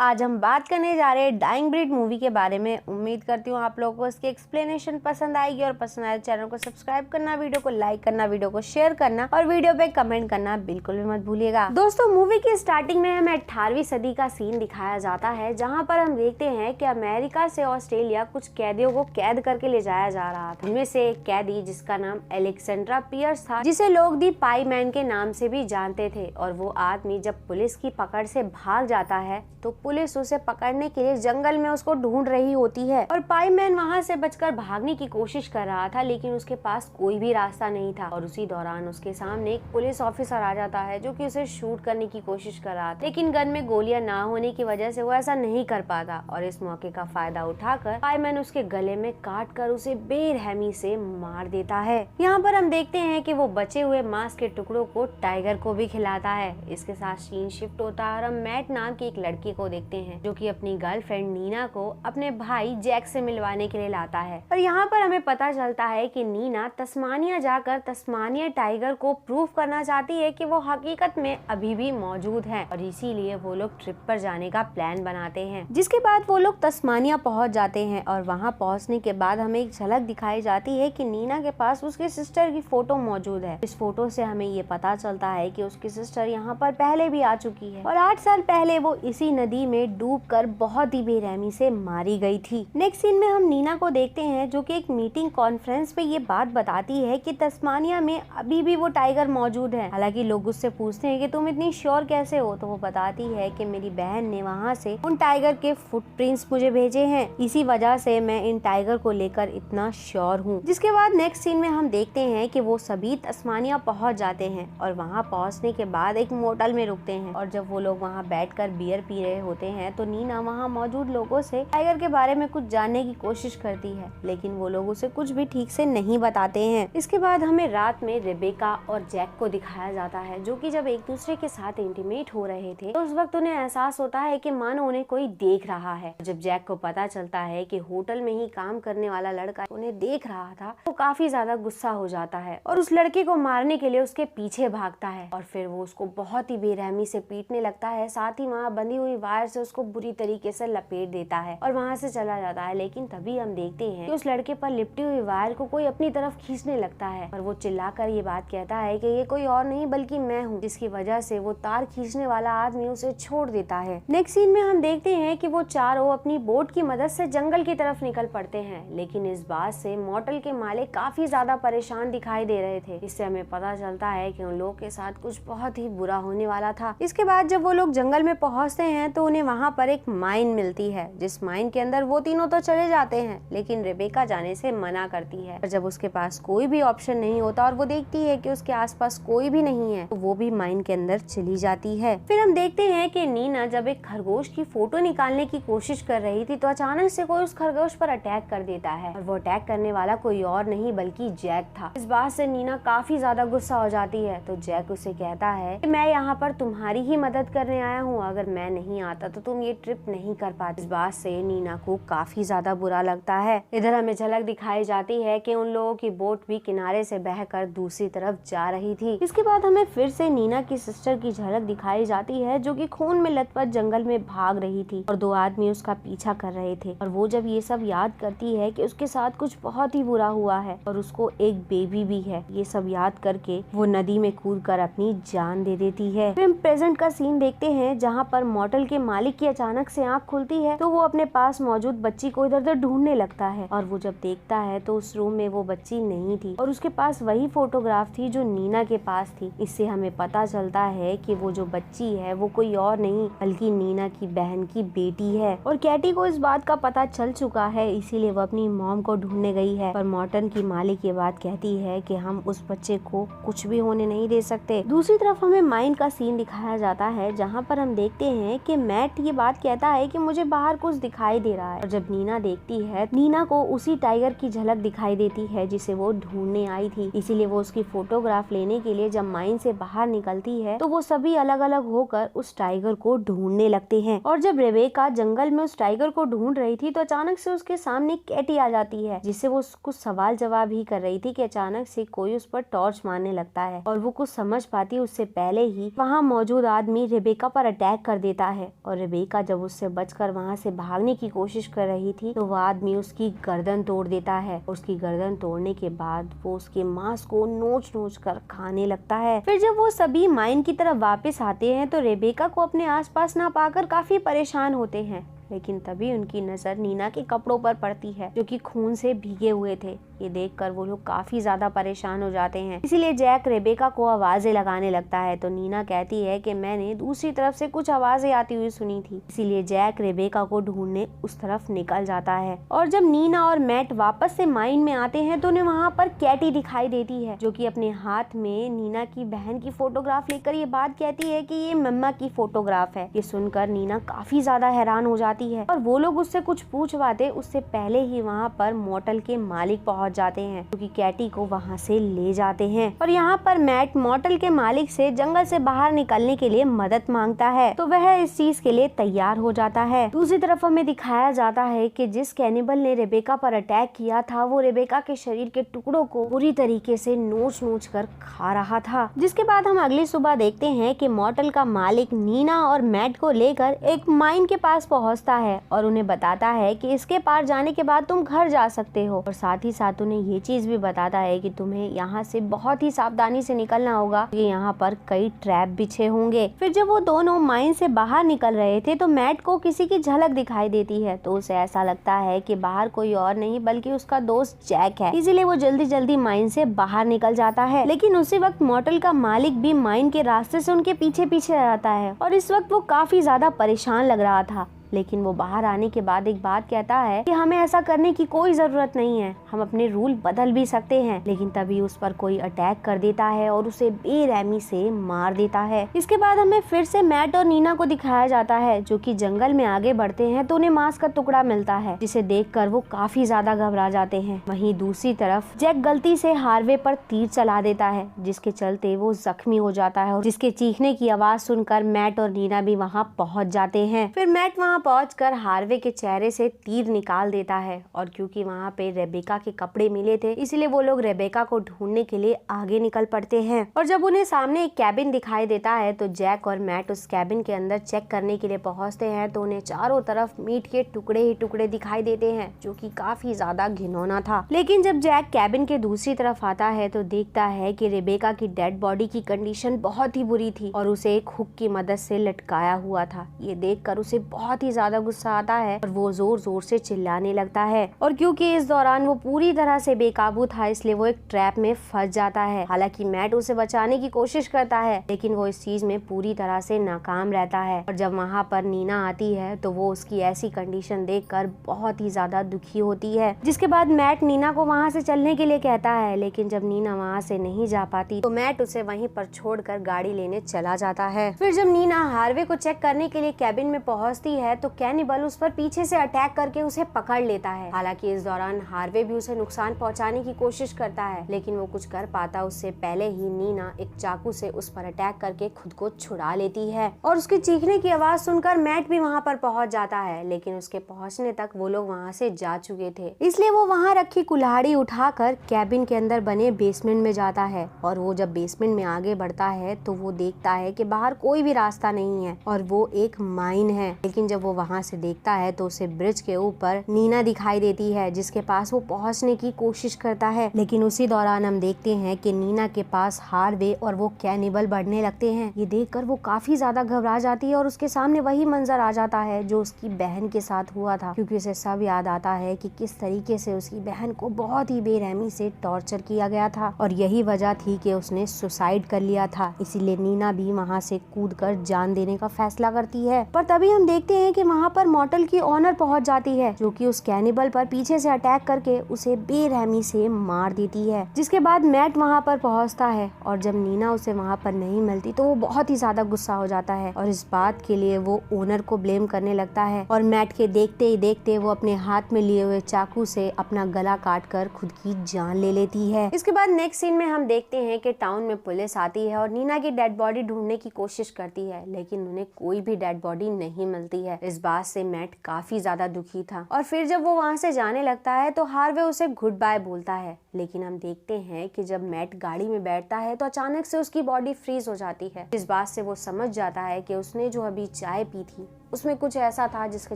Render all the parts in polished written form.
आज हम बात करने जा रहे हैं डाइंग ब्रीड मूवी के बारे में। उम्मीद करती हूँ आप लोगों को इसकी एक्सप्लेनेशन पसंद आएगी और पसंद आए चैनल को सब्सक्राइब करना, वीडियो को लाइक करना, वीडियो को शेयर करना और वीडियो पे कमेंट करना बिल्कुल भी मत भूलिएगा। दोस्तों, मूवी की स्टार्टिंग में हमें 18वीं सदी का सीन दिखाया जाता है, जहाँ पर हम देखते हैं कि अमेरिका से ऑस्ट्रेलिया कुछ कैदियों को कैद करके ले जाया जा रहा था। इनमें से एक कैदी जिसका नाम एलेक्सेंड्रा पियर्स था, जिसे लोग दी पाई मैन के नाम से भी जानते थे। और वो आदमी जब पुलिस की पकड़ से भाग जाता है तो पुलिस उसे पकड़ने के लिए जंगल में उसको ढूंढ रही होती है और पाई मैन वहाँ से बचकर भागने की कोशिश कर रहा था, लेकिन उसके पास कोई भी रास्ता नहीं था। और उसी दौरान उसके सामने एक पुलिस ऑफिसर आ जाता है जो कि उसे शूट करने की कोशिश कर रहा था, लेकिन गन में गोलियां ना होने की वजह से वो ऐसा नहीं कर पाता। और इस मौके का फायदा उठाकर पाई मैन उसके गले में काट कर उसे बेरहमी से मार देता है। यहाँ पर हम देखते हैं कि वो बचे हुए मांस के टुकड़ों को टाइगर को भी खिलाता है। इसके साथ सीन शिफ्ट होता है और हम मैट नाम की एक लड़की को देखते हैं जो कि अपनी गर्लफ्रेंड नीना को अपने भाई जैक से मिलवाने के लिए लाता है। और यहाँ पर हमें पता चलता है कि नीना तस्मानिया जाकर तस्मानिया टाइगर को प्रूव करना चाहती है कि वो हकीकत में अभी भी मौजूद है, और इसीलिए वो लोग ट्रिप पर जाने का प्लान बनाते हैं। जिसके बाद वो लोग तस्मानिया पहुंच जाते हैं और वहाँ पहुंचने के बाद हमें एक झलक दिखाई जाती है कि नीना के पास उसके सिस्टर की फोटो मौजूद है। इस फोटो से हमें ये पता चलता है कि उसकी सिस्टर यहाँ पर पहले भी आ चुकी है और 8 साल पहले वो इसी नदी में डूबकर बहुत ही बेरहमी से मारी गई थी। नेक्स्ट सीन में हम नीना को देखते हैं जो कि एक मीटिंग कॉन्फ्रेंस में ये बात बताती है कि तस्मानिया में अभी भी वो टाइगर मौजूद है। हालांकि लोग उससे पूछते हैं कि तुम इतनी श्योर कैसे हो, तो वो बताती है कि मेरी बहन ने वहाँ से उन टाइगर के फुटप्रिंट्स मुझे भेजे हैं, इसी वजह से मैं इन टाइगर को लेकर इतना श्योर हूँ। जिसके बाद नेक्स्ट सीन में हम देखते हैं कि वो सभी तस्मानिया पहुँच जाते हैं और वहाँ पहुँचने के बाद एक मोटल में रुकते हैं। और जब वो लोग वहाँ बैठकर बियर पी रहे होते हैं तो नीना वहाँ मौजूद लोगों से टाइगर के बारे में कुछ जानने की कोशिश करती है, लेकिन वो लोग उसे कुछ भी ठीक से नहीं बताते हैं। इसके बाद हमें रात में रेबेका और जैक को दिखाया जाता है जो कि जब एक दूसरे के साथ इंटीमेट हो रहे थे तो उस वक्त उन्हें एहसास होता है कि मानो उन्हें कोई देख रहा है। जब जैक को पता चलता है कि होटल में ही काम करने वाला लड़का उन्हें देख रहा था तो काफी ज्यादा गुस्सा हो जाता है और उस लड़के को मारने के लिए उसके पीछे भागता है और फिर वो उसको बहुत ही बेरहमी से पीटने लगता है। साथ ही वहाँ बंधी हुई वायर से उसको बुरी तरीके से लपेट देता है और वहाँ से चला जाता है। लेकिन तभी हम देखते हैं कि उस लड़के पर लिपटी हुई वायर को कोई अपनी तरफ खींचने लगता है और वो चिल्लाकर ये बात कहता है कि ये कोई और नहीं बल्कि मैं हूँ, जिसकी वजह से वो तार खींचने वाला आदमी उसे छोड़ देता है। नेक्स्ट सीन में हम देखते हैं कि वो चारों अपनी बोट की मदद से जंगल की तरफ निकल पड़ते हैं, लेकिन इस बात से मोटल के मालिक काफी ज्यादा परेशान दिखाई दे रहे थे। इससे हमें पता चलता है कि उन लोगों के साथ कुछ बहुत ही बुरा होने वाला था। इसके बाद जब वो लोग जंगल में पहुंचते हैं तो उन्हें वहाँ पर एक माइन मिलती है, जिस माइन के अंदर वो तीनों तो चले जाते हैं, लेकिन रेबेका जाने से मना करती है। और जब उसके पास कोई भी ऑप्शन नहीं होता और वो देखती है कि उसके आसपास कोई भी नहीं है तो वो भी माइन के अंदर चली जाती है। फिर हम देखते हैं कि नीना जब एक खरगोश की फोटो निकालने की कोशिश कर रही थी तो अचानक से कोई उस खरगोश पर अटैक कर देता है और वो अटैक करने वाला कोई और नहीं बल्कि जैक था। इस बात से नीना काफी ज्यादा गुस्सा हो जाती है तो जैक उसे कहता है कि मैं यहाँ पर तुम्हारी ही मदद करने आया हूँ, अगर मैं नहीं आता तो तुम ये ट्रिप नहीं कर पाती। इस बात से नीना को काफी ज्यादा बुरा लगता है। इधर हमें झलक दिखाई जाती है कि उन लोगों की बोट भी किनारे से बहकर दूसरी तरफ जा रही थी। इसके बाद हमें फिर से नीना की सिस्टर की झलक दिखाई जाती है जो कि खून में लथपथ जंगल में भाग रही थी और 2 आदमी उसका पीछा कर रहे थे। और वो जब ये सब याद करती है कि उसके साथ कुछ बहुत ही बुरा हुआ है और उसको एक बेबी भी है, ये सब याद करके वो नदी में कूदकर अपनी जान दे देती है। फिर हम प्रेजेंट का सीन देखते हैं जहाँ पर मोटल के मालिक की अचानक से आंख खुलती है तो वो अपने पास मौजूद बच्ची को इधर उधर ढूंढने लगता है और वो जब देखता है तो उस रूम में वो बच्ची नहीं थी और उसके पास वही फोटोग्राफ थी जो नीना के पास थी। इससे हमें पता चलता है कि वो जो बच्ची है वो कोई और नहीं बल्कि नीना की बहन की बेटी है। और कैटी को इस बात का पता चल चुका है, इसीलिए वो अपनी मॉम को ढूंढने गई है। पर मॉर्टन की मालिक ये बात कहती है कि हम उस बच्चे को कुछ भी होने नहीं दे सकते। दूसरी तरफ हमें माइन का सीन दिखाया जाता है जहाँ पर हम देखते हैं कि मैट ये बात कहता है कि मुझे बाहर कुछ दिखाई दे रहा है और जब नीना देखती है नीना को उसी टाइगर की झलक दिखाई देती है जिसे वो ढूंढने आई थी। इसीलिए वो उसकी फोटोग्राफ लेने के लिए जब माइन से बाहर निकलती है तो वो सभी अलग अलग होकर उस टाइगर को ढूंढने लगते हैं। और जब रेबेका जंगल में उस टाइगर को ढूंढ रही थी तो अचानक से उसके सामने कैटी आ जाती है जिससे वो कुछ सवाल जवाब ही कर रही थी कि अचानक से कोई उस पर टॉर्च मारने लगता है और वो कुछ समझ पाती उससे पहले ही वहाँ मौजूद आदमी रेबेका पर अटैक कर देता है और रेबेका जब उससे बचकर वहाँ से भागने की कोशिश कर रही थी तो वो आदमी उसकी गर्दन तोड़ देता है। उसकी गर्दन तोड़ने के बाद वो उसके मांस को नोच नोच कर खाने लगता है। फिर जब वो सभी माइन की तरफ वापस आते हैं तो रेबेका को अपने आसपास ना पाकर काफी परेशान होते हैं, लेकिन तभी उनकी नजर नीना के कपड़ों पर पड़ती है जो कि खून से भीगे हुए थे। ये देखकर वो लोग काफी ज्यादा परेशान हो जाते हैं। इसीलिए जैक रेबेका को आवाजें लगाने लगता है तो नीना कहती है कि मैंने दूसरी तरफ से कुछ आवाजें आती हुई सुनी थी। इसीलिए जैक रेबेका को ढूंढने उस तरफ निकल जाता है। और जब नीना और मैट वापस से माइन में आते हैं तो उन्हें वहाँ पर कैटी दिखाई देती है जो कि अपने हाथ में नीना की बहन की फोटोग्राफ लेकर ये बात कहती है कि ये मम्मा की फोटोग्राफ है। ये सुनकर नीना काफी ज्यादा हैरान हो जाती है और वो लोग उससे कुछ पूछवाते उससे पहले ही वहाँ पर मोटल के मालिक पहुँच जाते हैं जो कि कैटी को वहाँ से ले जाते हैं। और यहाँ पर मैट मोटल के मालिक से जंगल से बाहर निकलने के लिए मदद मांगता है तो वह इस चीज के लिए तैयार हो जाता है। दूसरी तरफ हमें दिखाया जाता है कि जिस कैनिबल ने रेबेका पर अटैक किया था वो रेबेका के शरीर के टुकड़ों को पूरी तरीके से नोच नोच कर खा रहा था। जिसके बाद हम अगली सुबह देखते हैं कि मोटल का मालिक नीना और मैट को लेकर एक माइन के पास पहुँचता है और उन्हें बताता है कि इसके पार जाने के बाद तुम घर जा सकते हो और साथ ही साथ उन्हें ये चीज भी बताता है कि तुम्हें यहाँ से बहुत ही सावधानी से निकलना होगा क्योंकि यहाँ पर कई ट्रैप बिछे होंगे। फिर जब वो दोनों माइन से बाहर निकल रहे थे तो मैट को किसी की झलक दिखाई देती है तो उसे ऐसा लगता है कि बाहर कोई और नहीं बल्कि उसका दोस्त जैक है। इसीलिए वो जल्दी जल्दी माइन से बाहर निकल जाता है। लेकिन उसी वक्त मोटल का मालिक भी माइन के रास्ते से उनके पीछे पीछे रहता है और इस वक्त वो काफी ज्यादा परेशान लग रहा था। लेकिन वो बाहर आने के बाद एक बात कहता है कि हमें ऐसा करने की कोई जरूरत नहीं है, हम अपने रूल बदल भी सकते हैं। लेकिन तभी उस पर कोई अटैक कर देता है और उसे बेरहमी से मार देता है। इसके बाद हमें फिर से मैट और नीना को दिखाया जाता है जो कि जंगल में आगे बढ़ते हैं तो उन्हें मांस का टुकड़ा मिलता है जिसे देखकर वो काफी ज्यादा घबरा जाते हैं। वहीं दूसरी तरफ जैक गलती से हार्वे पर तीर चला देता है जिसके चलते वो जख्मी हो जाता है और जिसके चीखने की आवाज सुनकर मैट और नीना भी वहाँ पहुँच जाते हैं। फिर मैट वहाँ पहुंचकर हार्वे के चेहरे से तीर निकाल देता है और क्योंकि वहाँ पे रेबेका के कपड़े मिले थे इसलिए वो लोग रेबेका को ढूंढने के लिए आगे निकल पड़ते हैं। और जब उन्हें सामने एक कैबिन दिखाई देता है तो जैक और मैट उस कैबिन के अंदर चेक करने के लिए पहुंचते हैं तो उन्हें चारों तरफ मीट के टुकड़े ही टुकड़े दिखाई देते हैं जो कि काफी ज्यादा घिनौना था। लेकिन जब जैक कैबिन के दूसरी तरफ आता है तो देखता है कि रेबेका की डेड बॉडी की कंडीशन बहुत ही बुरी थी और उसे एक हुक की मदद से लटकाया हुआ था। ये देखकर उसे बहुत ही ज्यादा गुस्सा आता है और वो जोर जोर से चिल्लाने लगता है और क्योंकि इस दौरान वो पूरी तरह से बेकाबू था इसलिए वो एक ट्रैप में फंस जाता है। हालांकि मैट उसे बचाने की कोशिश करता है लेकिन वो इस चीज में पूरी तरह से नाकाम रहता है। और जब वहाँ पर नीना आती है तो वो उसकी ऐसी कंडीशन देखकर बहुत ही ज्यादा दुखी होती है। जिसके बाद मैट नीना को वहाँ से चलने के लिए कहता है लेकिन जब नीना वहाँ से नहीं जा पाती तो मैट उसे वहीं पर छोड़कर गाड़ी लेने चला जाता है। फिर जब नीना हार्वे को चेक करने के लिए कैबिन में पहुँचती है तो कैनिबल उस पर पीछे से अटैक करके उसे पकड़ लेता है। हालांकि इस दौरान हार्वे भी उसे नुकसान पहुंचाने की कोशिश करता है लेकिन वो कुछ कर पाता उससे पहले ही नीना एक चाकू से उस पर अटैक करके खुद को छुड़ा लेती है और उसके चीखने की आवाज सुनकर मैट भी वहां पर पहुंच जाता है। लेकिन उसके पहुंचने तक वो लोग वहां से जा चुके थे इसलिए वो वहां रखी कुल्हाड़ी उठाकर कैबिन के अंदर बने बेसमेंट में जाता है और वो जब बेसमेंट में आगे बढ़ता है तो वो देखता है कि बाहर कोई भी रास्ता नहीं है और वो एक माइन है। लेकिन जब वो वहां से देखता है तो उसे ब्रिज के ऊपर नीना दिखाई देती है जिसके पास वो पहुंचने की कोशिश करता है। लेकिन उसी दौरान हम देखते हैं कि नीना के पास हार्वे और वो कैनिबल बढ़ने लगते हैं। ये देखकर वो काफी ज्यादा घबरा जाती है और उसके सामने वही मंजर आ जाता है जो उसकी बहन के साथ हुआ था क्योंकि उसे सब याद आता है कि किस तरीके से उसकी बहन को बहुत ही बेरहमी से टॉर्चर किया गया था और यही वजह थी कि उसने सुसाइड कर लिया था। इसीलिए नीना भी वहाँ से कूदकर जान देने का फैसला करती है। पर तभी हम देखते हैं कि वहाँ पर मोटल की ऑनर पहुंच जाती है जो कि उस कैनिबल पर पीछे से अटैक करके उसे बेरहमी से मार देती है। जिसके बाद मैट वहां पर पहुंचता है और जब नीना उसे वहां पर नहीं मिलती तो वो बहुत ही ज्यादा गुस्सा हो जाता है और इस बात के लिए वो ओनर को ब्लेम करने लगता है और मैट के देखते ही देखते वो अपने हाथ में लिए हुए चाकू से अपना गला काट कर खुद की जान ले लेती है। इसके बाद नेक्स्ट सीन में हम देखते हैं कि टाउन में पुलिस आती है और नीना की डेड बॉडी ढूंढने की कोशिश करती है लेकिन उन्हें कोई भी डेड बॉडी नहीं मिलती है। इस बात से मैट काफी ज्यादा दुखी था और फिर जब वो वहाँ से जाने लगता है तो हार्वे उसे गुड बाय बोलता है। लेकिन हम देखते हैं कि जब मैट गाड़ी में बैठता है तो अचानक से उसकी बॉडी फ्रीज हो जाती है। इस बात से वो समझ जाता है कि उसने जो अभी चाय पी थी उसमें कुछ ऐसा था जिसके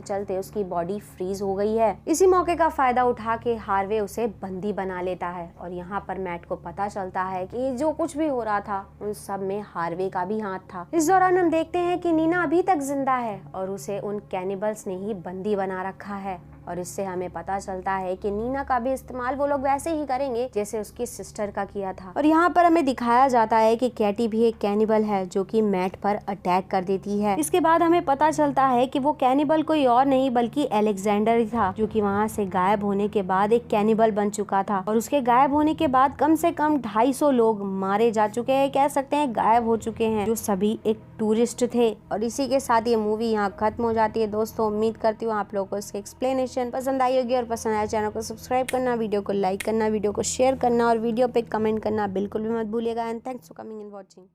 चलते उसकी बॉडी फ्रीज हो गई है। इसी मौके का फायदा उठा के हार्वे उसे बंदी बना लेता है और यहाँ पर मैट को पता चलता है कि जो कुछ भी हो रहा था उन सब में हार्वे का भी हाथ था। इस दौरान हम देखते हैं कि नीना अभी तक जिंदा है और उसे उन कैनिबल्स ने ही बंदी बना रखा है और इससे हमें पता चलता है कि नीना का भी इस्तेमाल वो लोग वैसे ही करेंगे जैसे उसकी सिस्टर का किया था। और यहाँ पर हमें दिखाया जाता है कि कैटी भी एक कैनिबल है जो कि मैट पर अटैक कर देती है। इसके बाद हमें पता चलता है कि वो कैनिबल कोई और नहीं बल्कि अलेक्जेंडर ही था, जो कि वहाँ से गायब होने के बाद एक कैनिबल बन चुका था और उसके गायब होने के बाद कम से कम 250 लोग मारे जा चुके हैं, कह सकते हैं गायब हो चुके हैं, जो सभी एक टूरिस्ट थे। और इसी के साथ ये मूवी यहाँ खत्म हो जाती है। दोस्तों उम्मीद करती हूँ आप लोगों को इसके एक्सप्लेनेशन पसंद आई होगी और पसंद आया चैनल को सब्सक्राइब करना, वीडियो को लाइक करना, वीडियो को शेयर करना और वीडियो पे कमेंट करना बिल्कुल भी मत भूलिएगा। And thanks for coming and watching.